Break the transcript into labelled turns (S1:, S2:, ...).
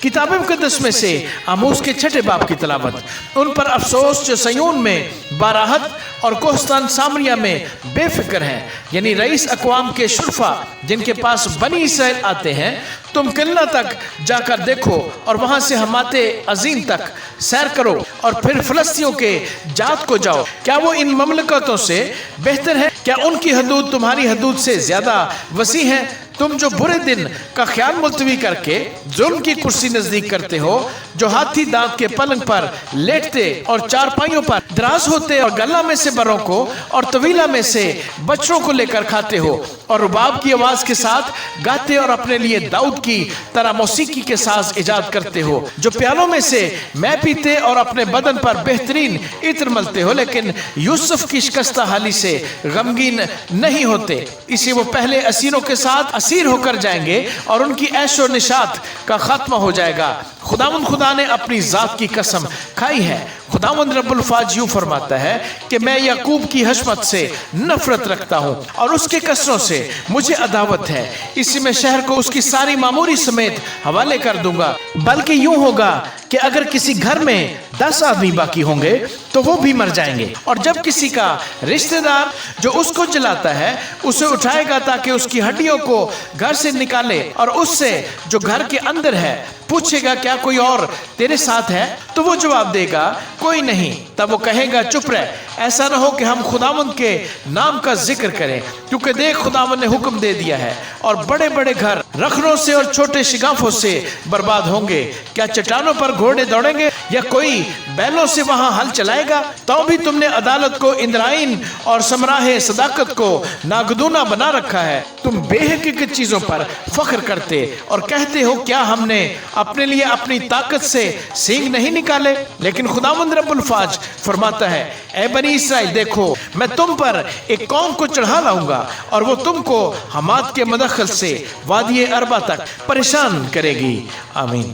S1: किताब मुक़द्दस में से आमोस के 6 बाब की तलावत। उन पर अफसोस जो सयून में बाराहत और कोहस्तान सामरिया में बेफिक्र हैं, यानी रईस अक़वाम के शुरफा जिनके पास बनी इसराइल आते हैं। तुम किल्ला तक जाकर देखो और वहां से हमाते अजीम तक सैर करो और फिर फिलिस्तियों के जात को जाओ। क्या वो इन ममलकतों से बेहतर है? क्या उनकी हदूद तुम्हारी हदूद से ज्यादा वसी है? तुम जो बुरे दिन का ख्याल मुलतवी करके जुल्म की कुर्सी नजदीक करते हो, जो हाथी दांत के पलंग पर लेटते और चारपाइयों पर दराज होते और गला में से बरों को और तवीला में से बच्चों को लेकर खाते हो और रुबाब की आवाज के साथ गाते और अपने लिए दाऊद की तरह मौसीकी के साज इजाद करते हो, जो प्यालों में से मैं पीते और अपने बदन पर बेहतरीन इत्र मलते हो, लेकिन यूसुफ की शिकस्ता हाली से गमगीन नहीं होते। इसी वो पहले असीरों के साथ असीर होकर जाएंगे और उनकी ऐशो निशात का खात्मा हो जाएगा। खुदा ने अपनी जात की कसम खाई है। खुदावंद रब्बुल फाज यूं फरमाता है कि मैं याकूब की हशमत से नफरत रखता हूं और उसके कसरों से मुझे अदावत है। इसी में शहर को उसकी सारी मामूरी समेत हवाले कर दूंगा। बल्कि यूं होगा कि अगर किसी घर में 10 आदमी बाकी होंगे तो वो भी मर जाएंगे, और जब किसी का रिश्तेदार जो उसको जलाता है उसे उठाएगा ताकि उसकी हड्डियों को घर से निकाले, और उससे जो घर के अंदर है पूछेगा क्या कोई और तेरे साथ है, तो वो जवाब देगा कोई नहीं। तब वो कहेगा चुप रह, ऐसा न हो कि हम खुदावंद के नाम का जिक्र करें, क्योंकि देख खुदावंद ने हुक्म दे दिया है और बड़े बड़े घर रखनों से और छोटे शिगाफों से बर्बाद होंगे। क्या चट्टानों पर घोड़े दौड़ेंगे या कोई बैलों से वहां हल चलाएगा? तो भी तुमने अदालत को इंद्राइन और समराहे सदाकत को नागदूना बना रखा है। तुम बेहकीकत चीजों पर फख्र करते और कहते हो क्या हमने अपने लिए अपनी ताकत से सींग नहीं निकाले? लेकिन खुदावंद रब्बुल फाज फरमाता है, ऐ बनी इसराइल देखो, मैं तुम पर एक कौम को चढ़ा लाऊंगा और वो तुमको हमात के मदखल से वादी अरबा तक परेशान करेगी। आमीन।